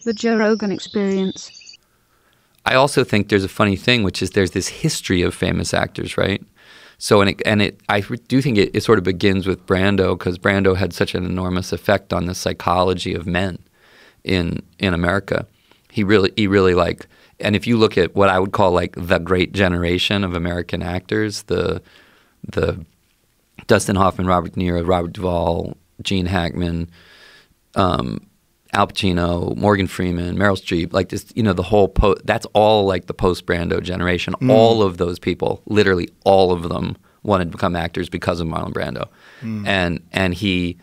The Joe Rogan Experience. I also think there's a funny thing, which is there's this history of famous actors, right? So, I do think it sort of begins with Brando, because Brando had such an enormous effect on the psychology of men in America. He really like, and if you look at what I would call like the great generation of American actors, the Dustin Hoffman, Robert De Niro, Robert Duvall, Gene Hackman, Al Pacino, Morgan Freeman, Meryl Streep, like this, the whole that's all like the post-Brando generation. All of those people, literally all of them, wanted to become actors because of Marlon Brando. And he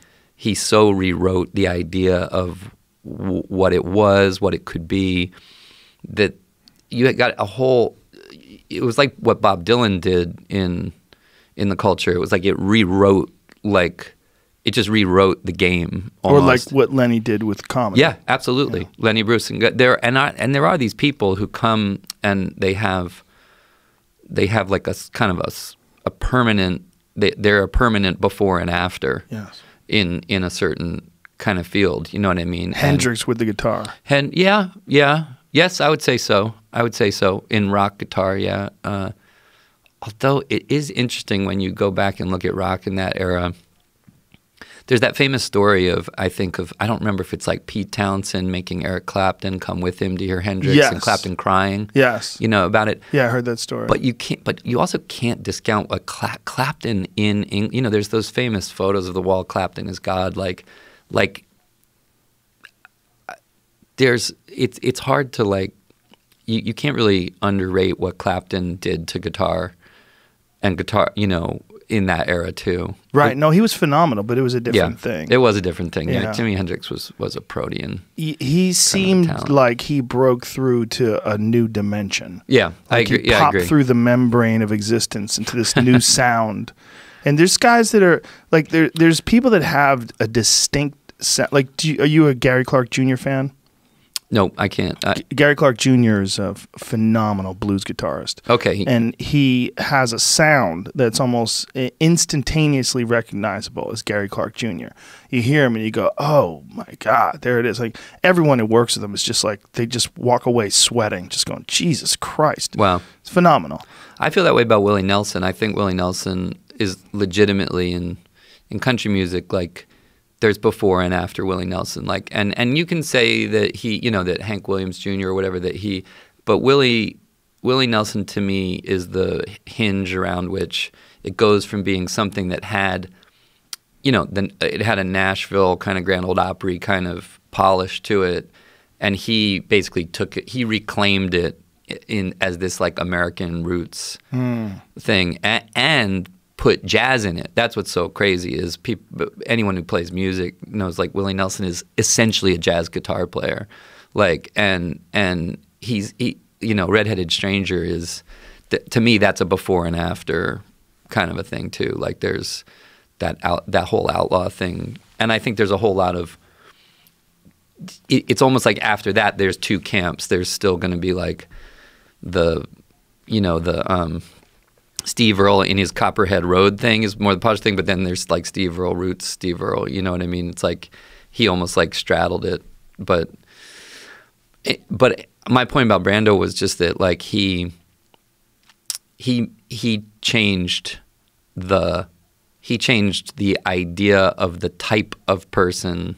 so rewrote the idea of what it was, what it could be, that you got a whole – it was like what Bob Dylan did in the culture. It was like it just rewrote the game almost. Or like what Lenny did with comedy. Yeah, absolutely. Yeah. Lenny Bruce. And there are these people who come and they have like a kind of a permanent – they're a permanent before and after. Yes. In a certain kind of field. You know what I mean? Hendrix with the guitar. Yeah. Yes, I would say so. In rock guitar, yeah. Although it is interesting when you go back and look at rock in that era. There's that famous story I don't remember if it's like Pete Townsend making Eric Clapton come with him to hear Hendrix and Clapton crying. Yes. About it. Yeah, I heard that story. But you also can't discount what Clapton there's those famous photos of the wall, Clapton is God, it's hard to you can't really underrate what Clapton did to guitar in that era too. Right. No, he was phenomenal, but it was a different thing. It was a different thing. Yeah. Jimi Hendrix was a protean. He seemed like he broke through to a new dimension. Yeah, I agree. He popped through the membrane of existence into this new sound. And there's guys that are like there's people that have a distinct sound. Like, are you a Gary Clark Jr. fan? No, I can't. Gary Clark Jr. is a phenomenal blues guitarist. Okay. And he has a sound that's almost instantaneously recognizable as Gary Clark Jr. You hear him and you go, oh my God, there it is. Like everyone who works with him is just like, they just walk away sweating, just going, Jesus Christ. Wow. It's phenomenal. I feel that way about Willie Nelson. I think Willie Nelson is legitimately in country music, like, there's before and after Willie Nelson, and you can say that that Hank Williams Jr. or whatever but Willie Nelson to me is the hinge around which it goes from being something that had, it had a Nashville kind of Grand Ole Opry kind of polish to it, and he basically took it, he reclaimed it as this like American roots thing, and put jazz in it. That's what's so crazy is anyone who plays music knows like Willie Nelson is essentially a jazz guitar player, and he's Redheaded Stranger is to me that's a before and after kind of a thing too. Like there's that whole outlaw thing, and I think there's a whole lot of it's almost like after that there's two camps. There's still going to be like the Steve Earle in his Copperhead Road thing is more the posh thing, but then there's like Steve Earle roots, Steve Earle, you know what I mean? It's like he almost like straddled it, but my point about Brando was just that like he changed the idea of the type of person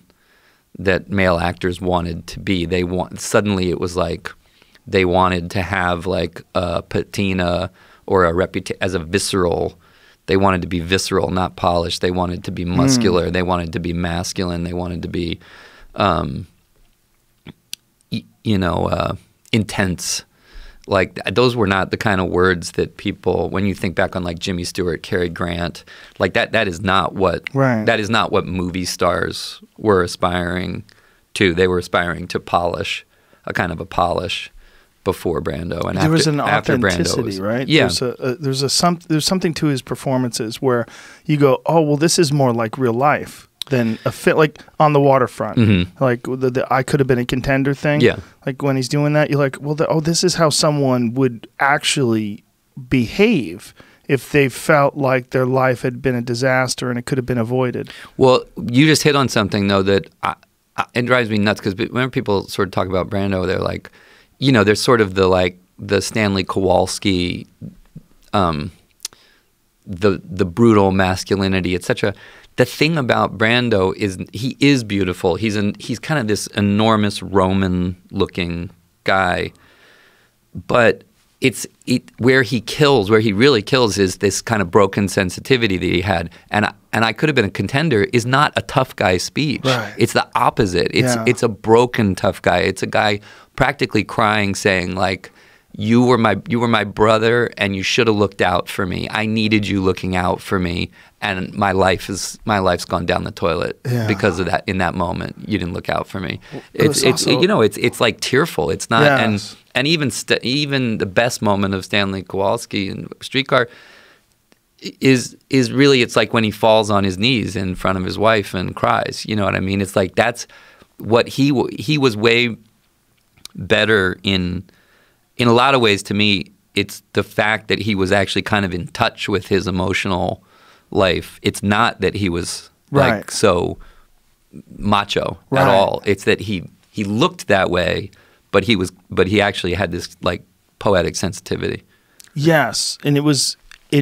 that male actors wanted to be. Suddenly it was like they wanted to have like a patina or a reputation as a visceral. They wanted to be visceral, not polished. They wanted to be muscular. They wanted to be masculine. They wanted to be, intense. Like those were not the kind of words that people, when you think back on like Jimmy Stewart, Cary Grant, like that is not what that is not what movie stars were aspiring to. They were aspiring to polish, a kind of a polish. Before Brando and there was an after authenticity, was, right? Yeah, there's something to his performances where you go, oh well, this is more like real life than a fit like On the Waterfront, like the I Could Have Been a Contender thing. Yeah, like when he's doing that, you're like, well, this is how someone would actually behave if they felt like their life had been a disaster and it could have been avoided. Well, you just hit on something though that it drives me nuts because whenever people sort of talk about Brando, they're like, there's sort of the Stanley Kowalski, the brutal masculinity, etc. The thing about Brando is he is beautiful. He's kind of this enormous Roman-looking guy, but where he really kills is this kind of broken sensitivity that he had, and I could have been a contender is not a tough guy speech. Right. It's the opposite. It's a broken tough guy. It's a guy practically crying, saying like, you were my brother, and you should have looked out for me. I needed you looking out for me, and my life's gone down the toilet because of that. In that moment, you didn't look out for me. It's like tearful. It's not, yes. and even the best moment of Stanley Kowalski in Streetcar is really, it's like when he falls on his knees in front of his wife and cries. You know what I mean? It's like that's what he was way better in a lot of ways. To me, it's the fact that he was actually kind of in touch with his emotional life. It's not that he was like so macho at all. It's that he looked that way, but he actually had this like poetic sensitivity. Yes, and it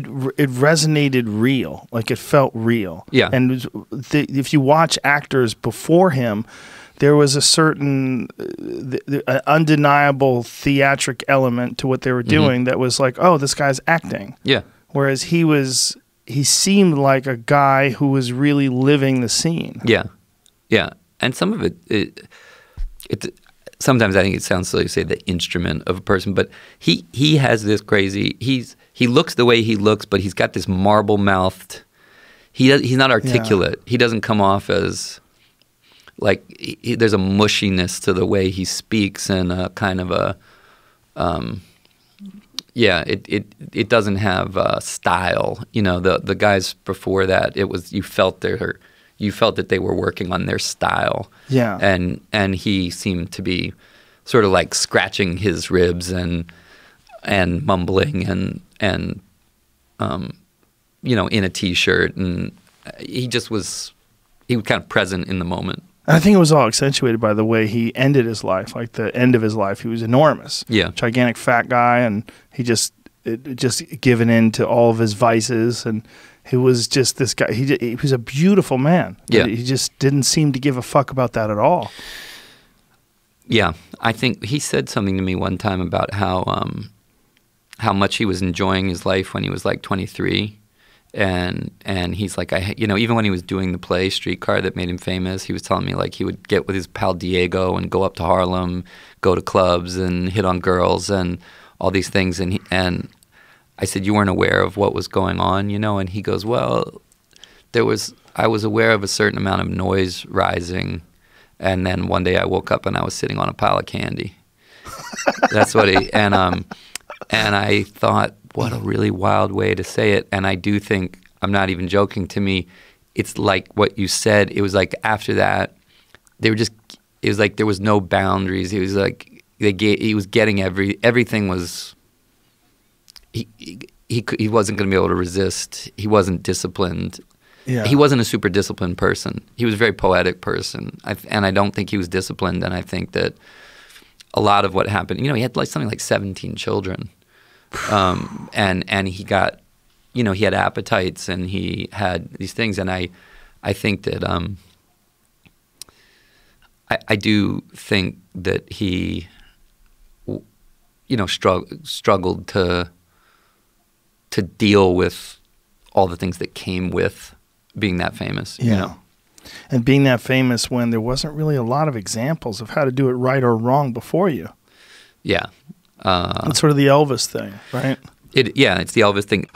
resonated real, like it felt real. Yeah, and if you watch actors before him, there was a certain undeniable theatric element to what they were doing that was like, oh, this guy's acting. Yeah. Whereas he seemed like a guy who was really living the scene. Yeah. Yeah. And some of it sometimes I think it sounds silly to say the instrument of a person, but he has this crazy, he looks the way he looks, but he's got this marble-mouthed, he's not articulate. Yeah. He doesn't come off as, like, there's a mushiness to the way he speaks and a kind of a, it doesn't have style. The guys before that, you felt that they were working on their style. Yeah. And he seemed to be sort of like scratching his ribs and mumbling and in a t-shirt, and he was kind of present in the moment. I think it was all accentuated by the way he ended his life. Like the end of his life, he was enormous. Yeah. Gigantic fat guy, and he just given in to all of his vices, and he was just this guy. He was a beautiful man. Yeah. He just didn't seem to give a fuck about that at all. Yeah. I think he said something to me one time about how much he was enjoying his life when he was like 23. And he's like, even when he was doing the play Streetcar that made him famous, he was telling me like he would get with his pal Diego and go up to Harlem, go to clubs and hit on girls and all these things. And I said, you weren't aware of what was going on, And he goes, well, I was aware of a certain amount of noise rising, and then one day I woke up and I was sitting on a pile of candy. That's what and I thought, what a really wild way to say it. And I do think, I'm not even joking, to me, it's like what you said. It was like after that, it was like there was no boundaries. It was like he was getting everything was, he wasn't going to be able to resist. He wasn't disciplined. Yeah. He wasn't a super disciplined person. He was a very poetic person. And I don't think he was disciplined. And I think that a lot of what happened, he had like something like 17 children. And he got, he had appetites and he had these things, and I think that I do think that he, struggled to deal with all the things that came with being that famous. Yeah. And being that famous when there wasn't really a lot of examples of how to do it right or wrong before you. Yeah. It's sort of the Elvis thing, right? It's the Elvis thing.